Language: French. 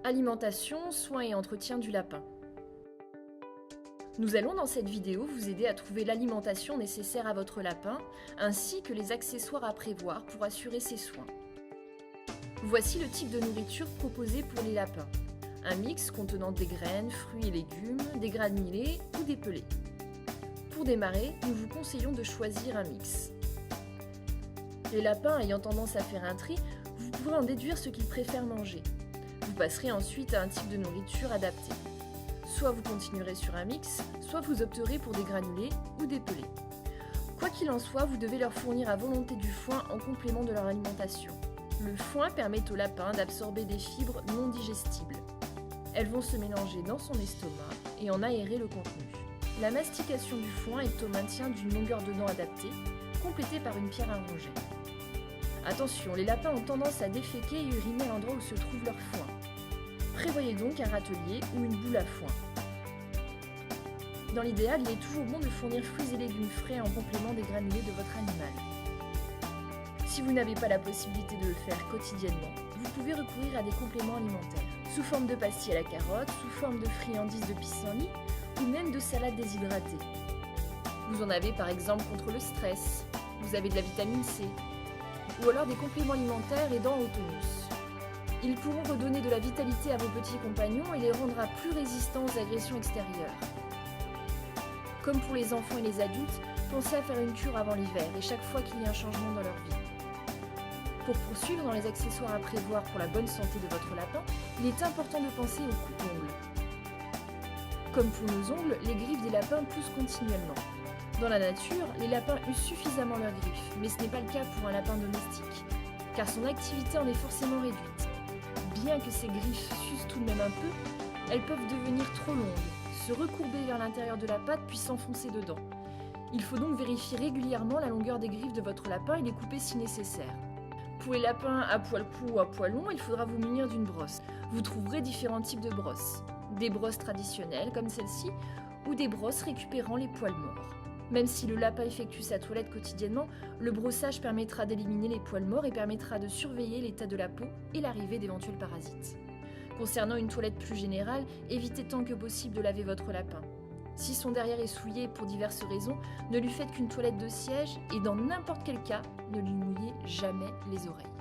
Alimentation, soins et entretien du lapin. Nous allons dans cette vidéo vous aider à trouver l'alimentation nécessaire à votre lapin, ainsi que les accessoires à prévoir pour assurer ses soins. Voici le type de nourriture proposée pour les lapins. Un mix contenant des graines, fruits et légumes, des granulés ou des pelés. Pour démarrer, nous vous conseillons de choisir un mix. Les lapins ayant tendance à faire un tri, vous pourrez en déduire ce qu'ils préfèrent manger. Vous passerez ensuite à un type de nourriture adapté. Soit vous continuerez sur un mix, soit vous opterez pour des granulés ou des pelés. Quoi qu'il en soit, vous devez leur fournir à volonté du foin en complément de leur alimentation. Le foin permet au lapin d'absorber des fibres non digestibles. Elles vont se mélanger dans son estomac et en aérer le contenu. La mastication du foin est au maintien d'une longueur de dents adaptée, complétée par une pierre à ronger. Attention, les lapins ont tendance à déféquer et uriner à l'endroit où se trouve leur foin. Prévoyez donc un râtelier ou une boule à foin. Dans l'idéal, il est toujours bon de fournir fruits et légumes frais en complément des granulés de votre animal. Si vous n'avez pas la possibilité de le faire quotidiennement, vous pouvez recourir à des compléments alimentaires, sous forme de pastilles à la carotte, sous forme de friandises de pissenlit ou même de salades déshydratées. Vous en avez par exemple contre le stress, vous avez de la vitamine C, ou alors des compléments alimentaires aidant au tonus. Ils pourront redonner de la vitalité à vos petits compagnons et les rendra plus résistants aux agressions extérieures. Comme pour les enfants et les adultes, pensez à faire une cure avant l'hiver et chaque fois qu'il y a un changement dans leur vie. Pour poursuivre dans les accessoires à prévoir pour la bonne santé de votre lapin, il est important de penser aux coupe-ongles. Comme pour nos ongles, les griffes des lapins poussent continuellement. Dans la nature, les lapins usent suffisamment leurs griffes, mais ce n'est pas le cas pour un lapin domestique, car son activité en est forcément réduite. Bien que ces griffes s'usent tout de même un peu, elles peuvent devenir trop longues, se recourber vers l'intérieur de la patte puis s'enfoncer dedans. Il faut donc vérifier régulièrement la longueur des griffes de votre lapin et les couper si nécessaire. Pour les lapins à poil court ou à poil long, il faudra vous munir d'une brosse. Vous trouverez différents types de brosses. Des brosses traditionnelles comme celle-ci ou des brosses récupérant les poils morts. Même si le lapin effectue sa toilette quotidiennement, le brossage permettra d'éliminer les poils morts et permettra de surveiller l'état de la peau et l'arrivée d'éventuels parasites. Concernant une toilette plus générale, évitez tant que possible de laver votre lapin. Si son derrière est souillé pour diverses raisons, ne lui faites qu'une toilette de siège et dans n'importe quel cas, ne lui mouillez jamais les oreilles.